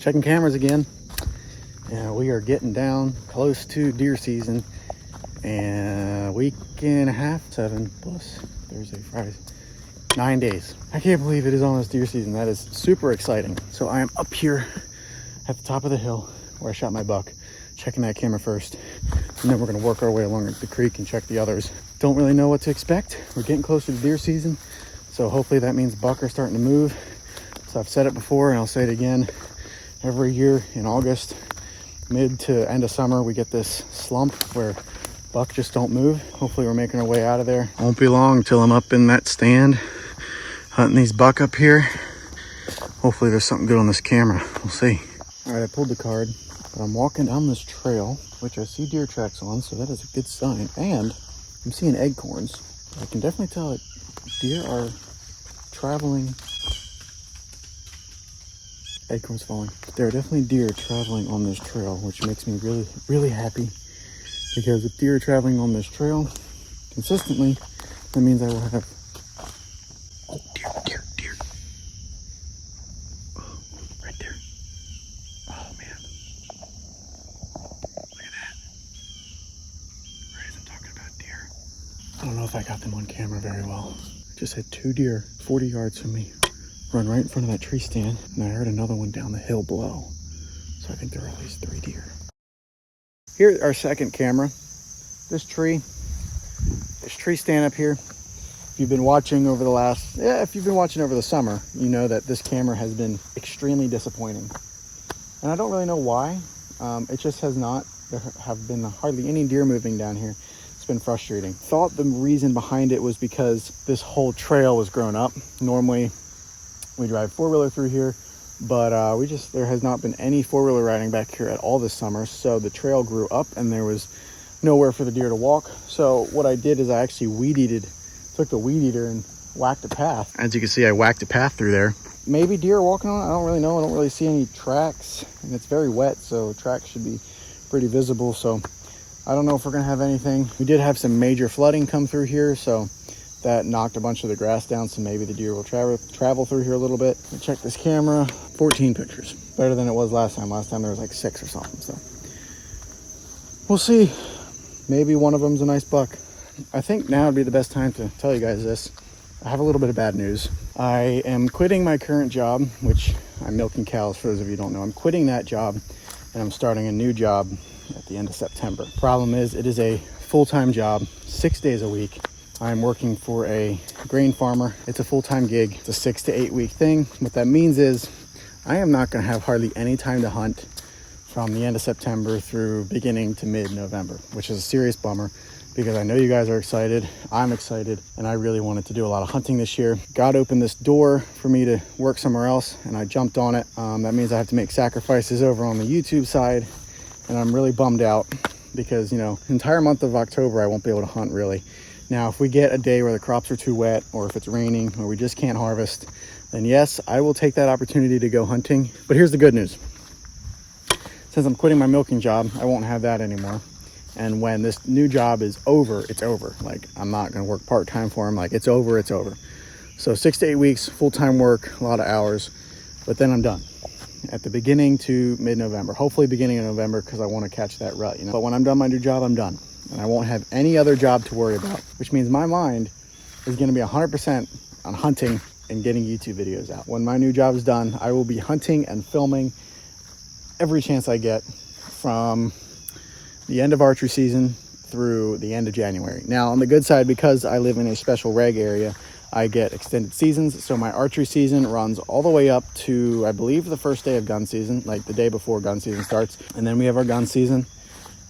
checking cameras again. Yeah, we are getting down close to deer season, and a week and a half, 7 plus Thursday, Friday, 9 days. I can't believe it is almost deer season. That is super exciting. So I am up here at the top of the hill where I shot my buck, checking that camera first, and then we're gonna work our way along the creek and check the others. Don't really know what to expect. We're getting closer to deer season, so hopefully that means buck are starting to move. So I've said it before and I'll say it again. Every year in August, mid to end of summer, we get this slump where buck just don't move. Hopefully we're making our way out of there. Won't be long till I'm up in that stand hunting these buck up here. Hopefully there's something good on this camera. We'll see. All right, I pulled the card, but I'm walking down this trail, which I see deer tracks on, so that is a good sign. And I'm seeing acorns. I can definitely tell that deer are traveling. Acorns falling. There are definitely deer traveling on this trail, which makes me really, really happy. Because if deer are traveling on this trail consistently, that means I will have... Oh, deer. Oh, right there. Oh, man. Look at that. Right as I'm talking about deer. I don't know if I got them on camera very well. Just had 2 deer 40 yards from me run right in front of that tree stand, and I heard another one down the hill below. So I think there are at least 3 deer. Here's our second camera. This tree stand up here. If you've been watching over the summer, you know that this camera has been extremely disappointing. And I don't really know why. It just has not. There have been hardly any deer moving down here. It's been frustrating. Thought the reason behind it was because this whole trail was grown up. Normally, we drive 4-wheeler through here, but there has not been any 4-wheeler riding back here at all this summer. So the trail grew up and there was nowhere for the deer to walk. So what I did is I actually took the weed eater and whacked a path. As you can see, I whacked a path through there. Maybe deer are walking on it. I don't really know. I don't really see any tracks, and it's very wet, so tracks should be pretty visible. So I don't know if we're gonna have anything. We did have some major flooding come through here, so that knocked a bunch of the grass down, so maybe the deer will travel through here a little bit. Check this camera. 14 pictures. Better than it was last time. Last time there was like 6 or something. So we'll see. Maybe one of them's a nice buck. I think now would be the best time to tell you guys this. I have a little bit of bad news. I am quitting my current job, which I'm milking cows, for those of you who don't know. I'm quitting that job and I'm starting a new job at the end of September. Problem is, it is a full-time job, 6 days a week. I'm working for a grain farmer. It's a full-time gig. It's a 6 to 8 week thing. What that means is I am not gonna have hardly any time to hunt from the end of September through beginning to mid-November, which is a serious bummer because I know you guys are excited. I'm excited, and I really wanted to do a lot of hunting this year. God opened this door for me to work somewhere else, and I jumped on it. That means I have to make sacrifices over on the YouTube side, and I'm really bummed out because, the entire month of October, I won't be able to hunt really. Now, if we get a day where the crops are too wet, or if it's raining, or we just can't harvest, then yes, I will take that opportunity to go hunting. But here's the good news. Since I'm quitting my milking job, I won't have that anymore. And when this new job is over, it's over. Like, I'm not gonna work part-time for him. Like, it's over, it's over. So 6 to 8 weeks, full-time work, a lot of hours, but then I'm done. At the beginning to mid-November, hopefully beginning of November, because I want to catch that rut, But when I'm done my new job, I'm done. And I won't have any other job to worry about, which means my mind is gonna be 100% on hunting and getting YouTube videos out. When my new job is done, I will be hunting and filming every chance I get from the end of archery season through the end of January. Now, on the good side, because I live in a special reg area, I get extended seasons. So my archery season runs all the way up to, I believe, the first day of gun season, like the day before gun season starts. And then we have our gun season.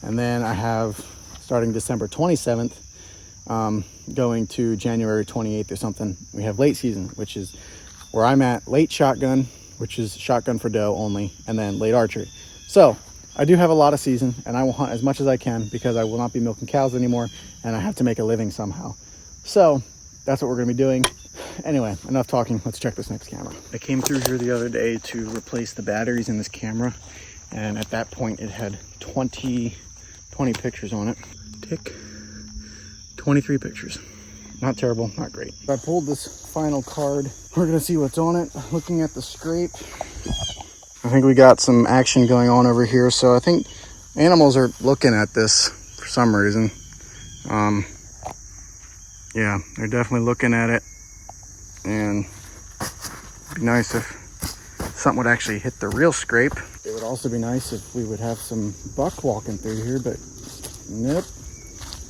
And then I have, starting December 27th, going to January 28th or something, we have late season, which is where I'm at. Late shotgun, which is shotgun for doe only, and then late archery. So I do have a lot of season, and I will hunt as much as I can because I will not be milking cows anymore, and I have to make a living somehow. So that's what we're gonna be doing. Anyway, enough talking. Let's check this next camera. I came through here the other day to replace the batteries in this camera, and at that point it had 20 pictures on it. Tick. 23 pictures. Not terrible, not great. I pulled this final card. We're gonna see what's on it. Looking at the scrape, I think we got some action going on over here. So I think animals are looking at this for some reason. Yeah, they're definitely looking at it, and it'd be nice if something would actually hit the real scrape. It would also be nice if we would have some buck walking through here, but nope.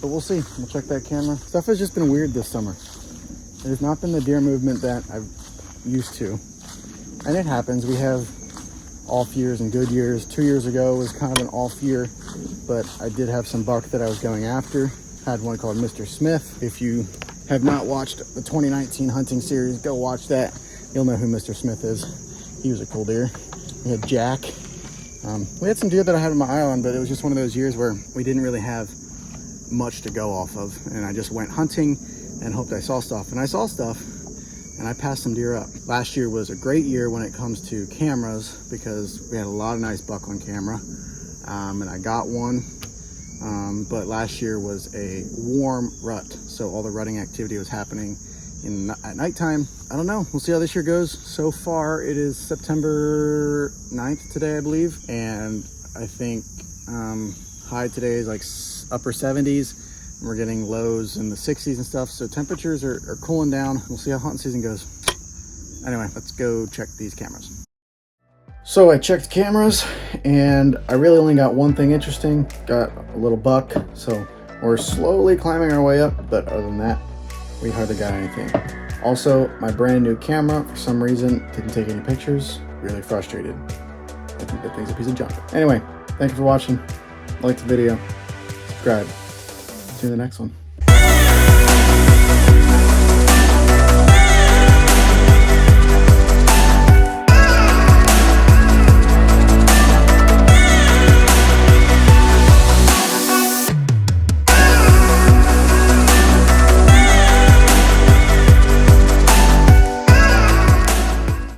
But we'll see. We'll check that camera. Stuff has just been weird this summer. It has not been the deer movement that I'm used to. And it happens. We have off years and good years. 2 years ago was kind of an off year, but I did have some buck that I was going after. Had one called Mr. Smith. If you have not watched the 2019 hunting series, go watch that. You'll know who Mr. Smith is. He was a cool deer. We had Jack. We had some deer that I had on my eye on, but it was just one of those years where we didn't really have much to go off of. And I just went hunting and hoped I saw stuff. And I saw stuff, and I passed some deer up. Last year was a great year when it comes to cameras because we had a lot of nice buck on camera. And I got one. But last year was a warm rut, so all the rutting activity was happening at nighttime. I don't know. We'll see how this year goes. So far, it is September 9th today, I believe, and I think high today is like upper 70s. And we're getting lows in the 60s and stuff, so temperatures are cooling down. We'll see how hunting season goes. Anyway, let's go check these cameras. So I checked cameras, and I really only got one thing interesting. Got a little buck, so we're slowly climbing our way up, but other than that, we hardly got anything. Also, my brand new camera, for some reason, didn't take any pictures. Really frustrated. I think that thing's a piece of junk. Anyway, thank you for watching. Like the video, subscribe. See you in the next one.